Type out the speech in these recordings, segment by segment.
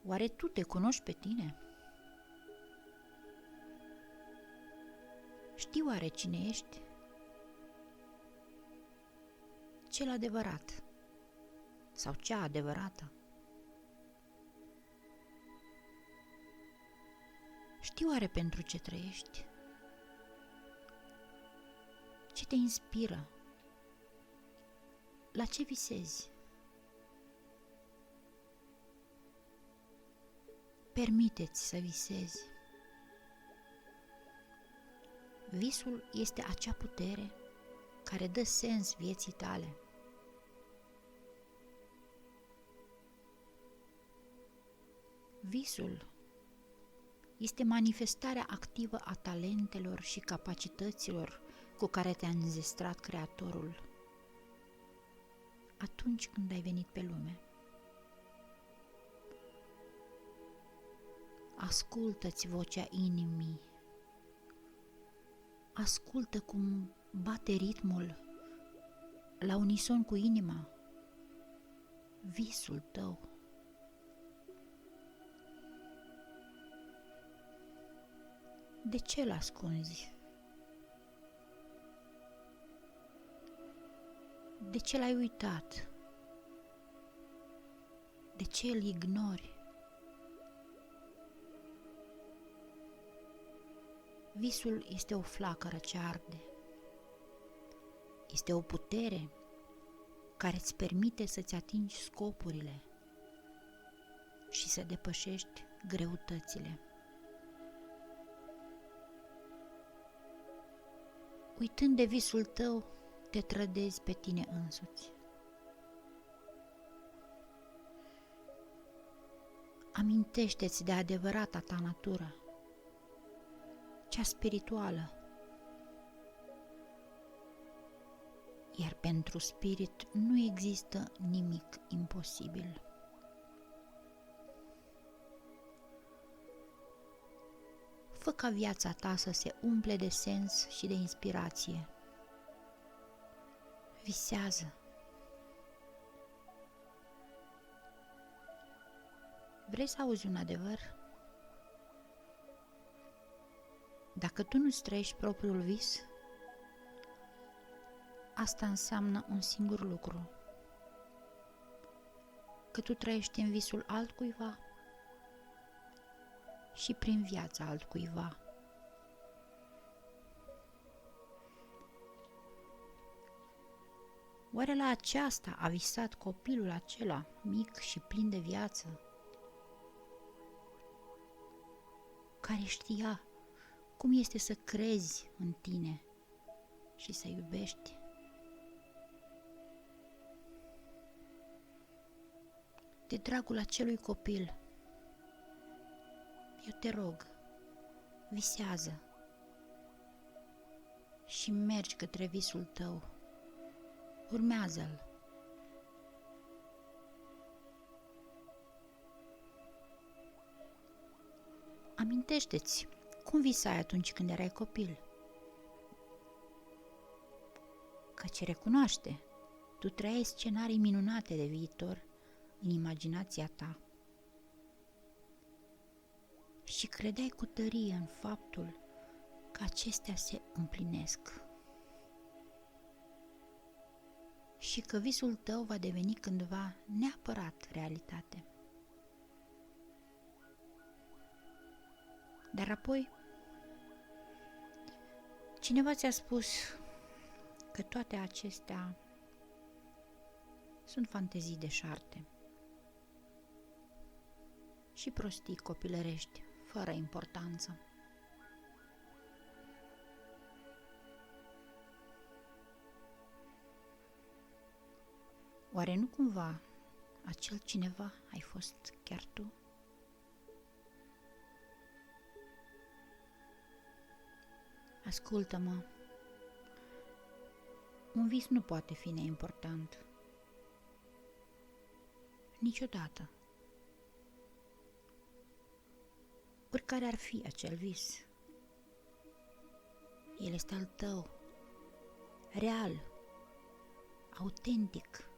Oare tu te cunoști pe tine? Știi oare cine ești? Cel adevărat sau cea adevărată? Știi oare pentru ce trăiești? Ce te inspiră? La ce visezi? Permiteți să visezi. Visul este acea putere care dă sens vieții tale. Visul este manifestarea activă a talentelor și capacităților cu care te-a înzestrat Creatorul atunci când ai venit pe lume. Ascultă-ți vocea inimii. Ascultă cum bate ritmul la unison cu inima. Visul tău. De ce îl ascunzi? De ce l-ai uitat? De ce îl ignori? Visul este o flacără ce arde. Este o putere care îți permite să-ți atingi scopurile și să depășești greutățile. Uitând de visul tău, te trădezi pe tine însuți. Amintește-ți de adevărata ta natură, cea spirituală. Iar pentru spirit nu există nimic imposibil. Fă ca viața ta să se umple de sens și de inspirație. Visează. Vrei să auzi un adevăr? Dacă tu nu-ți trăiești propriul vis, asta înseamnă un singur lucru: că tu trăiești în visul altcuiva și prin viața altcuiva. Oare la aceasta a visat copilul acela, mic și plin de viață, care știa cum este să crezi în tine și să iubești? De dragul acelui copil, eu te rog, visează și mergi către visul tău. Urmează-l. Amintește-ți cum visai atunci când erai copil. Căci recunoaște, tu trăiai scenarii minunate de viitor în imaginația ta și credeai cu tărie în faptul că acestea se împlinesc și că visul tău va deveni cândva neapărat realitate. Dar apoi, cineva ți-a spus că toate acestea sunt fantezii deșarte și prostii copilărești, fără importanță. Oare nu cumva acel cineva ai fost chiar tu? Ascultă-mă, un vis nu poate fi neimportant. Niciodată. Oricare ar fi acel vis, el este al tău, real, autentic,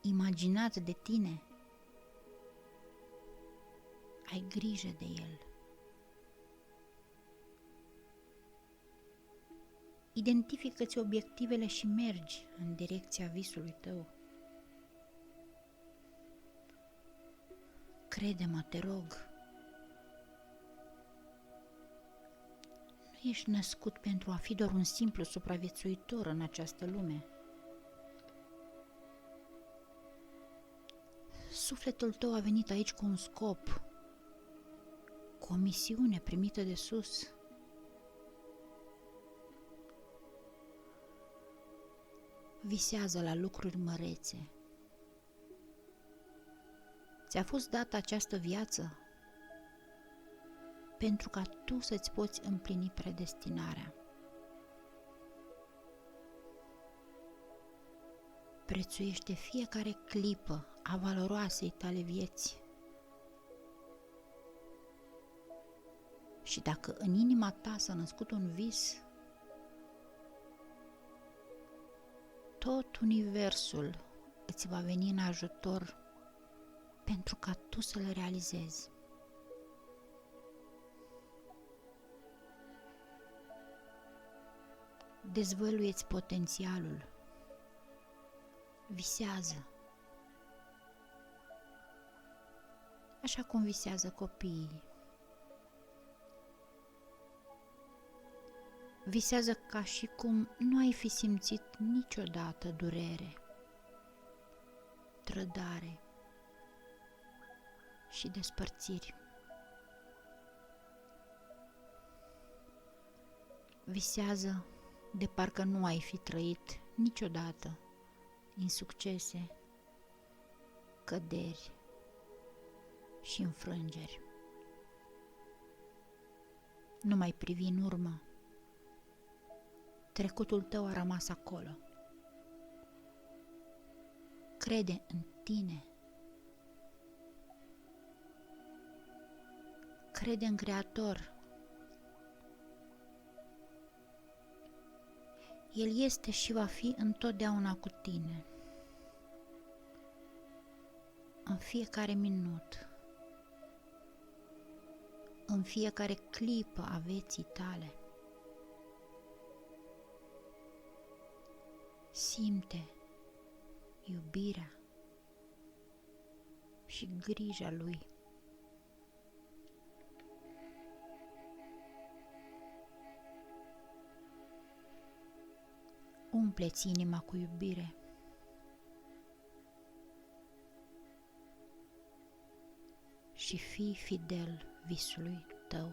imaginat de tine. ai grijă de el. Identifică-ți obiectivele și mergi în direcția visului tău. Crede-mă, te rog, nu ești născut pentru a fi doar un simplu supraviețuitor în această lume. Sufletul tău a venit aici cu un scop, cu o misiune primită de sus. Visează la lucruri mărețe. Ți-a fost dată această viață pentru ca tu să-ți poți împlini predestinarea. Prețuiește fiecare clipă a valoroasei tale vieți. Și dacă în inima ta s-a născut un vis, tot universul îți va veni în ajutor pentru ca tu să-l realizezi. Dezvăluie-ți potențialul. Visează. Așa cum visează copiii. Visează ca și cum nu ai fi simțit niciodată durere, trădare și despărțiri. Visează de parcă nu ai fi trăit niciodată insuccese, căderi și înfrângeri. Nu mai privi în urmă. Trecutul tău a rămas acolo. Crede în tine. Crede în Creator. El este și va fi întotdeauna cu tine. În fiecare minut. În fiecare clipă a vieții tale. Simte iubirea și grija Lui. Umple-ți inima cu iubire. Și fii fidel visului tău.